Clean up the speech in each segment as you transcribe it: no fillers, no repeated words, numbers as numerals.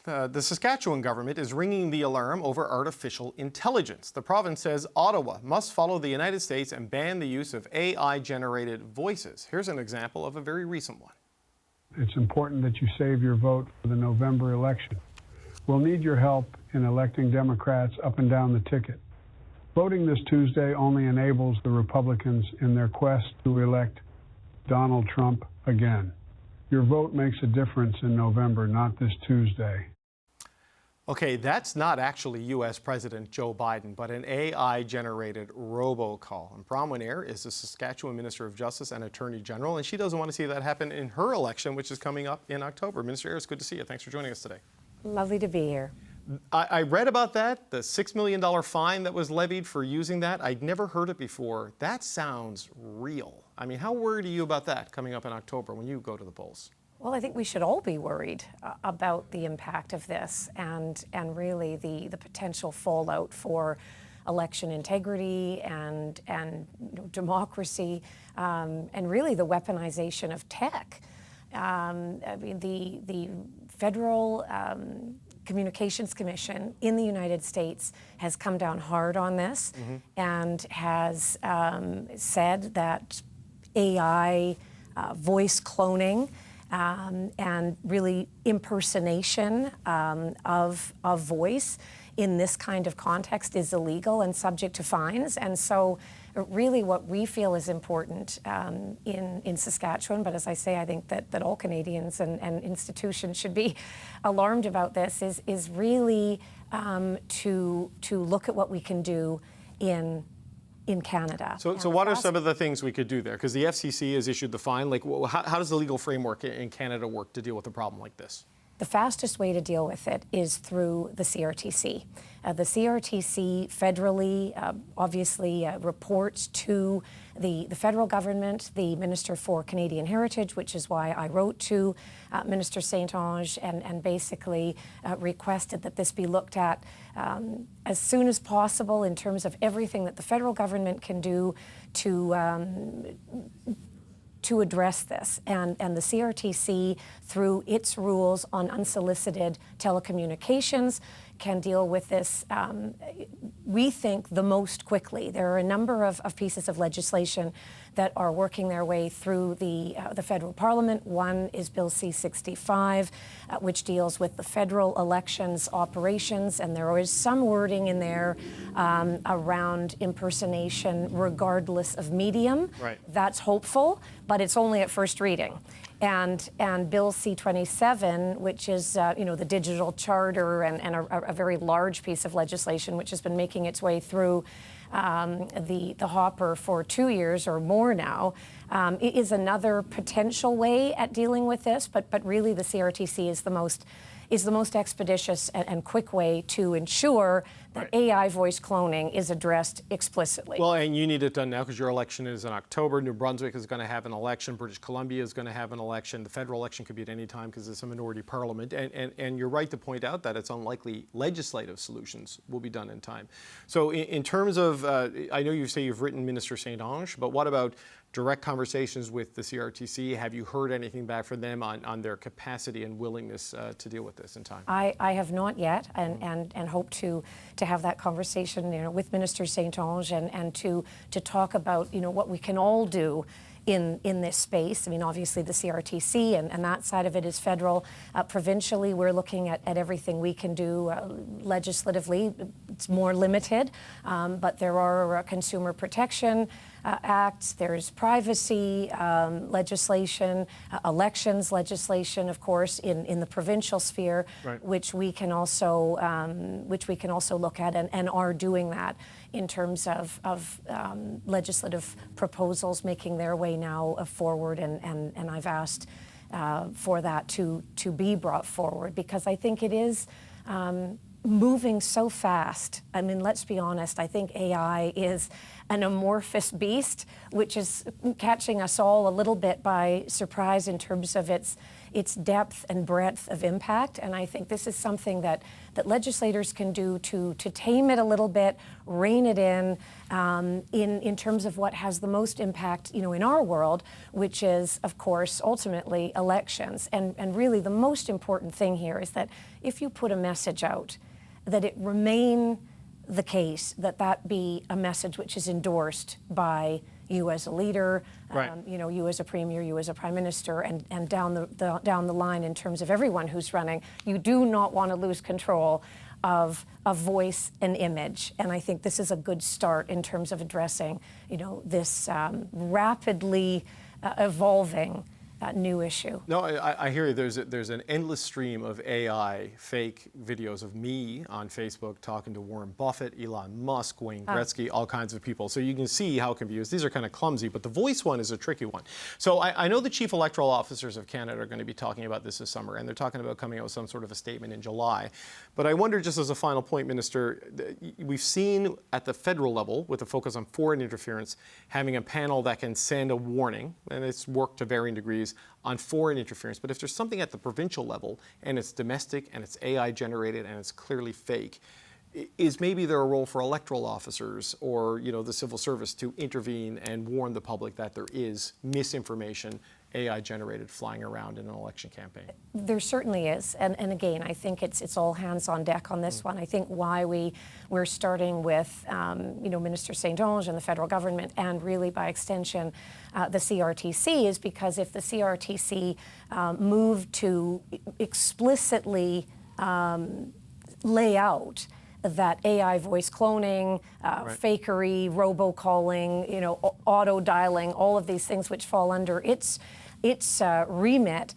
The Saskatchewan government is ringing the alarm over artificial intelligence. The province says Ottawa must follow the United States and ban the use of AI-generated voices. Here's an example of a very recent one. It's important that you save your vote for the November election. We'll need your help in electing Democrats up and down the ticket. Voting this Tuesday only enables the Republicans in their quest to elect Donald Trump again. Your vote makes a difference in November, not this Tuesday. Okay, that's not actually U.S. President Joe Biden, but an AI-generated robocall. And Bronwyn Eyre is the Saskatchewan Minister of Justice and Attorney General, and she doesn't want to see that happen in her election, which is coming up in October. Minister Eyre, it's good to see you. Thanks for joining us today. Lovely to be here. I read about that, the $6 million fine that was levied for using that. I'd never heard it before. That sounds real. I mean, how worried are you about that coming up in October when you go to the polls? Well, I think we should all be worried about the impact of this and really the potential fallout for election integrity and democracy and really the weaponization of tech. I mean, the federal Communications Commission in the United States has come down hard on this and has said that AI, voice cloning, and really impersonation of voice in this kind of context is illegal and subject to fines. And so really what we feel is important in Saskatchewan, but as I say, I think that all Canadians and institutions should be alarmed about this, is really to look at what we can do in Canada. So what are some of the things we could do there? Because the FCC has issued the fine. Like, how does the legal framework in Canada work to deal with a problem like this? The fastest way to deal with it is through the CRTC. The CRTC federally, obviously, reports to the federal government, the Minister for Canadian Heritage, which is why I wrote to Minister St-Onge and basically requested that this be looked at as soon as possible in terms of everything that the federal government can do to address this. And the CRTC, through its rules on unsolicited telecommunications, can deal with this, we think, the most quickly. There are a number of pieces of legislation that are working their way through the federal parliament. One is Bill C-65, which deals with the federal elections operations, and there is some wording in there around impersonation regardless of medium. Right. That's hopeful, but it's only at first reading. And Bill C-27, which is the digital charter and a very large piece of legislation which has been making its way through the hopper for 2 years or more now, it is another potential way at dealing with this, but really the CRTC is the most expeditious and quick way to ensure that AI voice cloning is addressed explicitly. Well, and you need it done now because your election is in October. New Brunswick is going to have an election. British Columbia is going to have an election. The federal election could be at any time because it's a minority parliament. And you're right to point out that it's unlikely legislative solutions will be done in time. So in terms of, I know you say you've written Minister St-Onge, but what about direct conversations with the CRTC? Have you heard anything back from them on their capacity and willingness to deal with this in time? I have not yet, and hope to have that conversation, with Minister St-Onge and to talk about, what we can all do in this space. I mean, obviously the CRTC and that side of it is federal. Provincially, we're looking at everything we can do legislatively. It's more limited, but there are consumer protection acts, there's privacy legislation, elections legislation, of course, in the provincial sphere, right, which we can also look at and are doing that in terms of legislative proposals making their way now forward, and I've asked for that to be brought forward because I think it is moving so fast. I mean, let's be honest, I think AI is an amorphous beast, which is catching us all a little bit by surprise in terms of its its depth and breadth of impact. And I think this is something that legislators can do to tame it a little bit, rein it in terms of what has the most impact, in our world, which is, of course, ultimately elections. And really the most important thing here is that if you put a message out, that it remain the case, that be a message which is endorsed by you as a leader, right. You as a premier, you as a prime minister, and down the line in terms of everyone who's running. You do not want to lose control of voice and image, and I think this is a good start in terms of addressing, this rapidly evolving new issue. No, I hear you. There's an endless stream of AI fake videos of me on Facebook talking to Warren Buffett, Elon Musk, Wayne Gretzky, all kinds of people. So you can see how it can be used. These are kind of clumsy, but the voice one is a tricky one. So I know the chief electoral officers of Canada are going to be talking about this summer, and they're talking about coming out with some sort of a statement in July. But I wonder, just as a final point, Minister, we've seen at the federal level, with a focus on foreign interference, having a panel that can send a warning, and it's worked to varying degrees, on foreign interference. But if there's something at the provincial level and it's domestic and it's AI generated and it's clearly fake, is maybe there a role for electoral officers or the civil service to intervene and warn the public that there is misinformation, AI generated, flying around in an election campaign? There certainly is, and again, I think it's all hands on deck on this one. I think why we're starting with Minister St. Onge and the federal government, and really by extension the CRTC, is because if the CRTC moved to explicitly lay out that AI voice cloning, right. fakery, robocalling, auto dialing, all of these things which fall under its remit,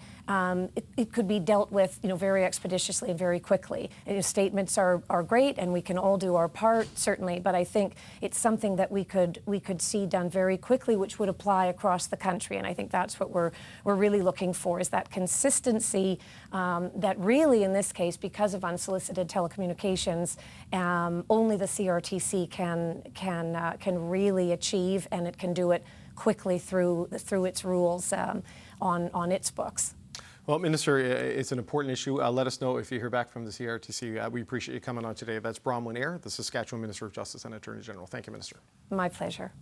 it could be dealt with, very expeditiously and very quickly. Statements are great, and we can all do our part, certainly, but I think it's something that we could see done very quickly, which would apply across the country. And I think that's what we're really looking for, is that consistency that really, in this case, because of unsolicited telecommunications, only the CRTC can really achieve, and it can do it quickly through its rules on its books. Well, Minister, it's an important issue. Let us know if you hear back from the CRTC. We appreciate you coming on today. That's Bronwyn, Eyre, the Saskatchewan Minister of Justice and Attorney General. Thank you, Minister. My pleasure.